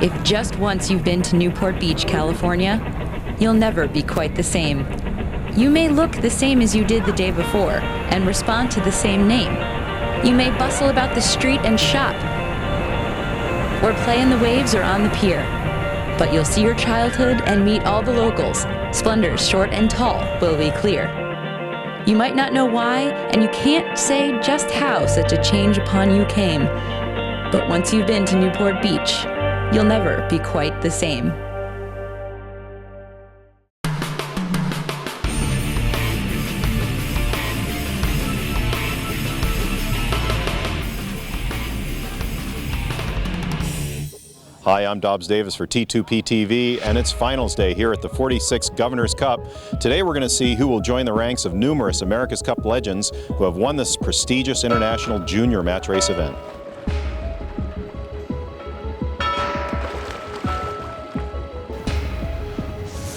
If just once you've been to Newport Beach, California, you'll never be quite the same. You may look the same as you did the day before and respond to the same name. You may bustle about the street and shop, or play in the waves or on the pier. But you'll see your childhood and meet all the locals. Splendors, short and tall, will be clear. You might not know why, and you can't say just how such a change upon you came. But once you've been to Newport Beach, you'll never be quite the same. Hi, I'm Dobbs Davis for T2P TV, and it's finals day here at the 46th Governor's Cup. Today we're going to see who will join the ranks of numerous America's Cup legends who have won this prestigious international junior match race event.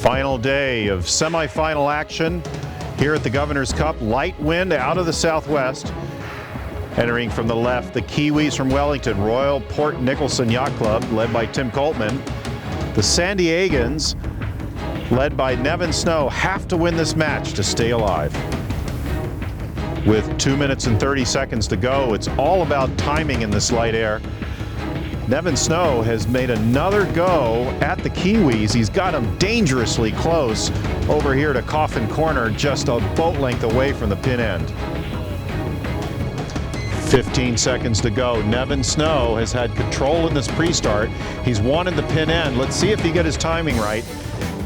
Final day of semi-final action here at the Governor's Cup. Light wind out of the southwest. Entering from the left, the Kiwis from Wellington, Royal Port Nicholson Yacht Club, led by Tim Coltman. The San Diegans, led by Nevin Snow, have to win this match to stay alive. With 2 minutes and 30 seconds to go, it's all about timing in this light air. Nevin Snow has made another go at the Kiwis. He's got them dangerously close over here to Coffin Corner, just a boat length away from the pin end. 15 seconds to go. Nevin Snow has had control in this pre-start. He's wanted the pin end. Let's see if he gets his timing right.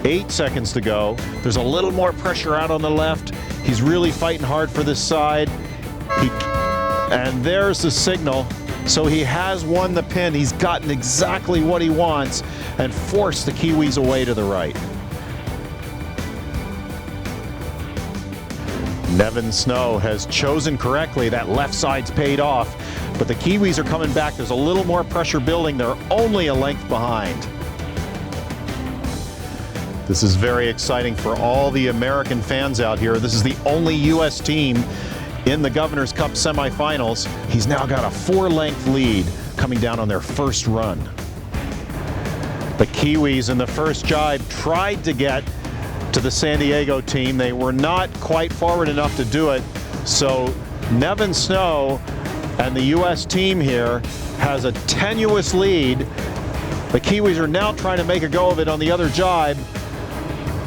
8 seconds to go. There's a little more pressure out on the left. He's really fighting hard for this side. And there's the signal. So he has won the pin. He's gotten exactly what he wants and forced the Kiwis away to the right. Nevin Snow has chosen correctly. That left side's paid off, but the Kiwis are coming back. There's a little more pressure building. They're only a length behind. This is very exciting for all the American fans out here. This is the only U.S. team in the Governor's Cup semifinals. He's now got a 4-length lead coming down on their first run. The Kiwis in the first jibe tried to get to the San Diego team. They were not quite forward enough to do it. So Nevin Snow and the U.S. team here has a tenuous lead. The Kiwis are now trying to make a go of it on the other jibe,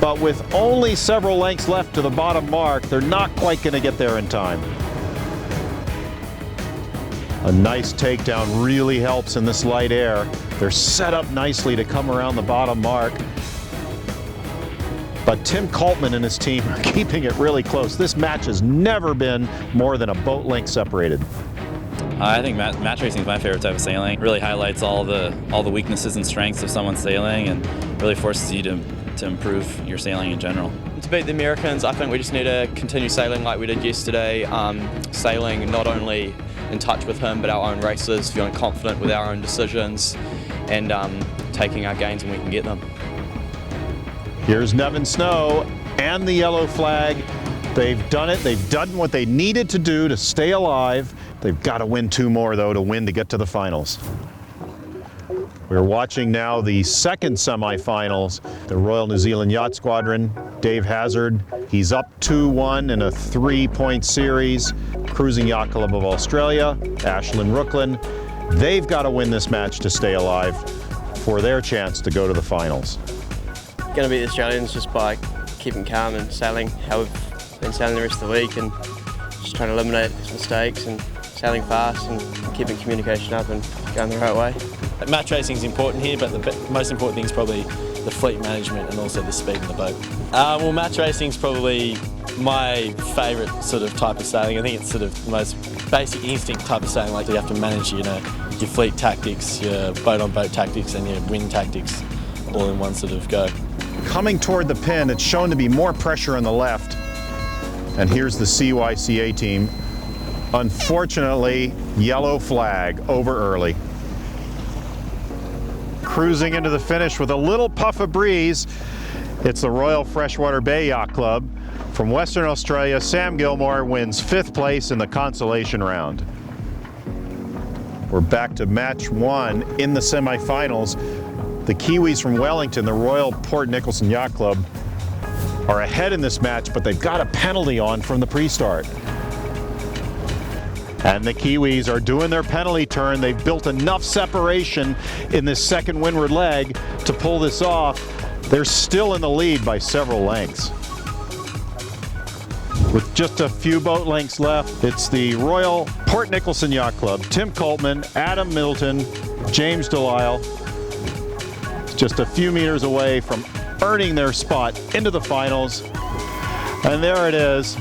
but with only several lengths left to the bottom mark, they're not quite going to get there in time. A nice takedown really helps in this light air. They're set up nicely to come around the bottom mark. But Tim Coltman and his team are keeping it really close. This match has never been more than a boat length separated. I think match racing is my favorite type of sailing. It really highlights all the weaknesses and strengths of someone sailing, and really forces you to improve your sailing in general. To beat the Americans, I think we just need to continue sailing like we did yesterday. Sailing not only in touch with him, but our own races, feeling confident with our own decisions, and taking our gains when we can get them. Here's Nevin Snow and the yellow flag. They've done it. They've done what they needed to do to stay alive. They've got to win 2 more, though, to win to get to the finals. We're watching now the second semifinals. The Royal New Zealand Yacht Squadron, Dave Hazard. He's up 2-1 in a 3-point series. Cruising Yacht Club of Australia, Ashland Rooklyn. They've got to win this match to stay alive for their chance to go to the finals. Going to beat the Australians just by keeping calm and sailing how we've been sailing the rest of the week, and just trying to eliminate mistakes and sailing fast and keeping communication up and going the right way. Match racing is important here, but the most important thing is probably the fleet management and also the speed in the boat. Well, match racing is probably my favourite sort of type of sailing. I think it's sort of the most basic instinct type of sailing. Like you have to manage, your fleet tactics, your boat-on-boat tactics, and your wind tactics all in one sort of go. Coming toward the pin, it's shown to be more pressure on the left. And here's the CYCA team. Unfortunately, yellow flag over early. Cruising into the finish with a little puff of breeze, it's the Royal Freshwater Bay Yacht Club. From Western Australia, Sam Gilmore wins 5th place in the consolation round. We're back to match 1 in the semifinals. The Kiwis from Wellington, the Royal Port Nicholson Yacht Club, are ahead in this match, but they've got a penalty on from the pre-start. And the Kiwis are doing their penalty turn. They've built enough separation in this second windward leg to pull this off. They're still in the lead by several lengths. With just a few boat lengths left, it's the Royal Port Nicholson Yacht Club. Tim Coltman, Adam Middleton, James Delisle, just a few meters away from earning their spot into the finals. And there it is.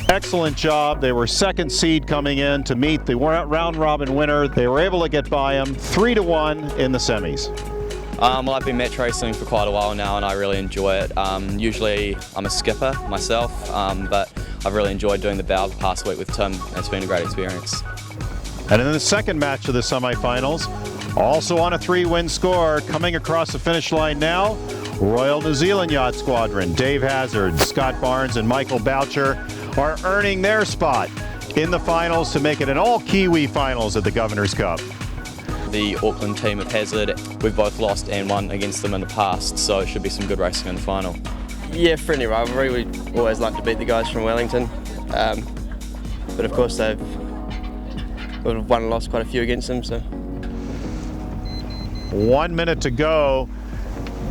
Excellent job. They were second seed coming in to meet the round robin winner. They were able to get by them 3-1 in the semis. Well, I've been match racing for quite a while now and I really enjoy it. Usually I'm a skipper myself, but I've really enjoyed doing the bow the past week with Tim. It's been a great experience. And in the second match of the semifinals, also on a 3-win score, coming across the finish line now, Royal New Zealand Yacht Squadron, Dave Hazard, Scott Barnes and Michael Boucher are earning their spot in the finals to make it an all-Kiwi finals at the Governor's Cup. The Auckland team of Hazard, we've both lost and won against them in the past, so it should be some good racing in the final. Yeah, friendly rivalry. We always like to beat the guys from Wellington, but of course we've won and lost quite a few against them. So 1 minute to go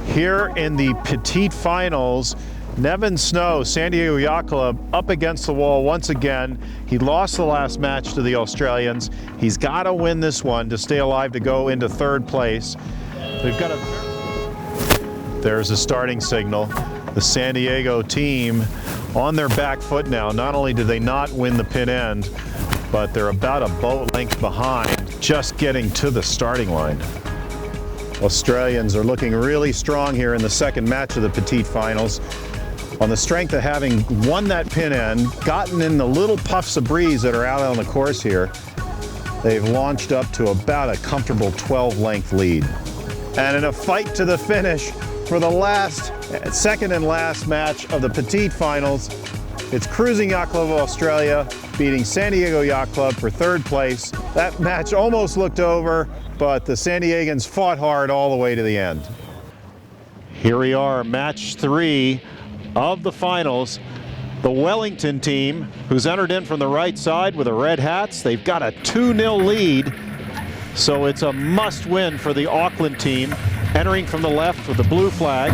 here in the petite finals. Nevin Snow, San Diego Yacht Club, up against the wall once again. He lost the last match to the Australians. He's got to win this one to stay alive to go into third place. They've got There's a starting signal. The San Diego team on their back foot now. Not only did they not win the pin end, but they're about a boat length behind, just getting to the starting line. Australians are looking really strong here in the second match of the petite finals. On the strength of having won that pin end, gotten in the little puffs of breeze that are out on the course here, they've launched up to about a comfortable 12-length lead. And in a fight to the finish for the second and last match of the petite finals, it's Cruising Yacht Club of Australia beating San Diego Yacht Club for third place. That match almost looked over, but the San Diegans fought hard all the way to the end. Here we are, match 3 of the finals. The Wellington team, who's entered in from the right side with the red hats, they've got a 2-0 lead, so it's a must-win for the Auckland team, entering from the left with the blue flag.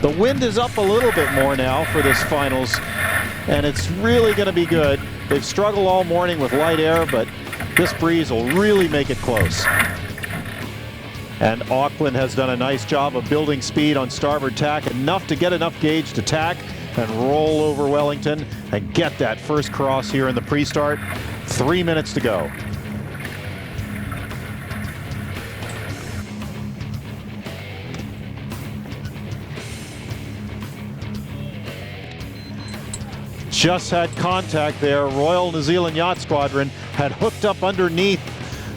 The wind is up a little bit more now for this finals, and it's really going to be good. They've struggled all morning with light air, but this breeze will really make it close. And Auckland has done a nice job of building speed on starboard tack, enough to get enough gauge to tack and roll over Wellington and get that first cross here in the pre-start. 3 minutes to go. Just had contact there. Royal New Zealand Yacht Squadron had hooked up underneath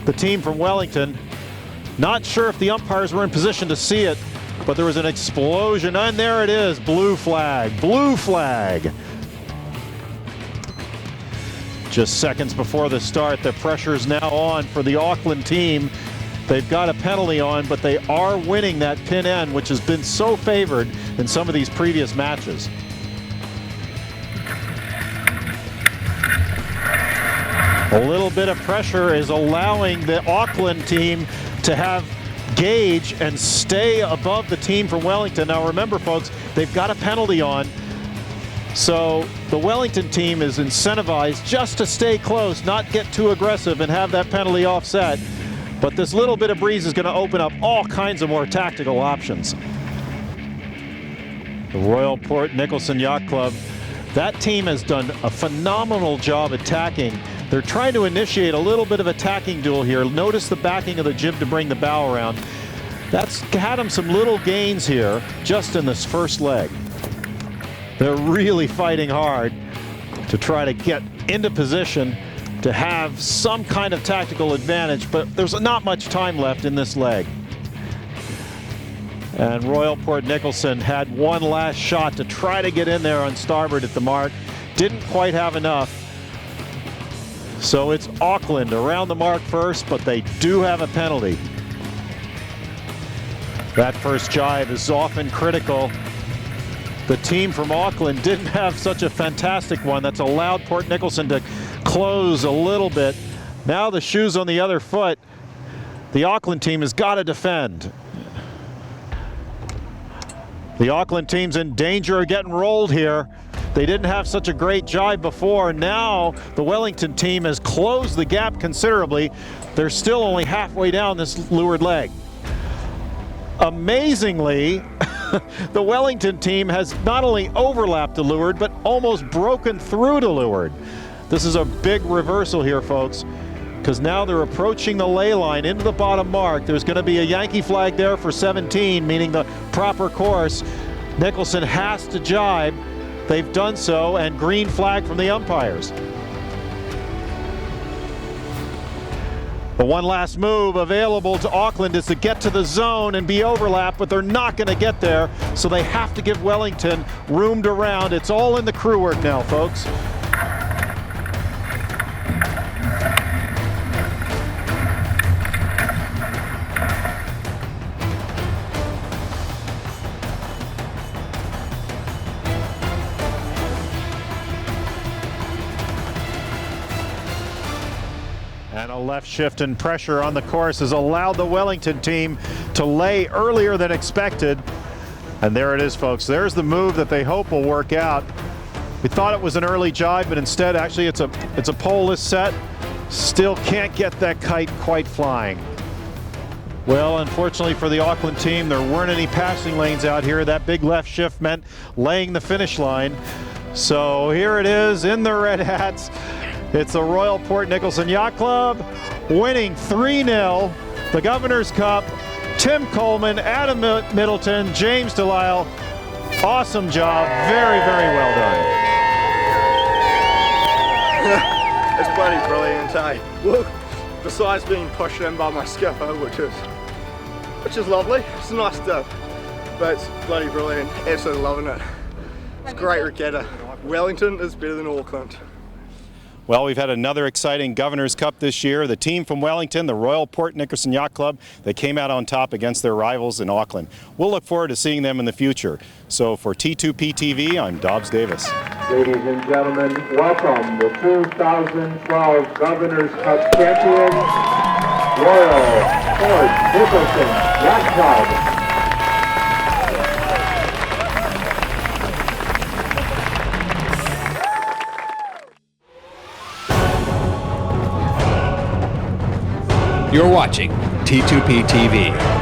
the team from Wellington. Not sure if the umpires were in position to see it, but there was an explosion, and there it is, blue flag, blue flag. Just seconds before the start, the pressure is now on for the Auckland team. They've got a penalty on, but they are winning that pin end, which has been so favored in some of these previous matches. A little bit of pressure is allowing the Auckland team to have gauge and stay above the team from Wellington. Now remember, folks, they've got a penalty on, so the Wellington team is incentivized just to stay close, not get too aggressive and have that penalty offset. But this little bit of breeze is going to open up all kinds of more tactical options. The Royal Port Nicholson Yacht Club, that team has done a phenomenal job attacking. They're trying to initiate a little bit of a tacking duel here. Notice the backing of the jib to bring the bow around. That's had them some little gains here just in this first leg. They're really fighting hard to try to get into position to have some kind of tactical advantage, but there's not much time left in this leg. And Royal Port Nicholson had one last shot to try to get in there on starboard at the mark. Didn't quite have enough. So it's Auckland around the mark first, but they do have a penalty. That first jibe is often critical. The team from Auckland didn't have such a fantastic one. That's allowed Port Nicholson to close a little bit. Now the shoe's on the other foot. The Auckland team has got to defend. The Auckland team's in danger of getting rolled here. They didn't have such a great jibe before. Now the Wellington team has closed the gap considerably. They're still only halfway down this leeward leg. Amazingly, the Wellington team has not only overlapped to leeward, but almost broken through to leeward. This is a big reversal here, folks, because now they're approaching the ley line into the bottom mark. There's going to be a Yankee flag there for 17, meaning the proper course. Nicholson has to jibe. They've done so, and green flag from the umpires. The one last move available to Auckland is to get to the zone and be overlapped, but they're not going to get there, so they have to give Wellington room to round. It's all in the crew work now, folks. And a left shift and pressure on the course has allowed the Wellington team to lay earlier than expected. And there it is, folks. There's the move that they hope will work out. We thought it was an early jibe, but instead actually it's a pole-less set. Still can't get that kite quite flying. Well, unfortunately for the Auckland team, there weren't any passing lanes out here. That big left shift meant laying the finish line. So here it is in the red hats. It's the Royal Port Nicholson Yacht Club winning 3-0 the Governor's Cup. Tim Coleman, Adam Middleton, James Delisle. Awesome job. Very, very well done. It's bloody brilliant, eh? Look, besides being pushed in by my skipper, which is lovely. It's a nice dip, but it's bloody brilliant. Absolutely loving it. It's a great regatta. Wellington is better than Auckland. Well, we've had another exciting Governor's Cup this year. The team from Wellington, the Royal Port Nicholson Yacht Club, they came out on top against their rivals in Auckland. We'll look forward to seeing them in the future. So for T2P TV, I'm Dobbs Davis. Ladies and gentlemen, welcome the 2012 Governor's Cup champions, Royal Port Nicholson Yacht Club. You're watching T2P TV.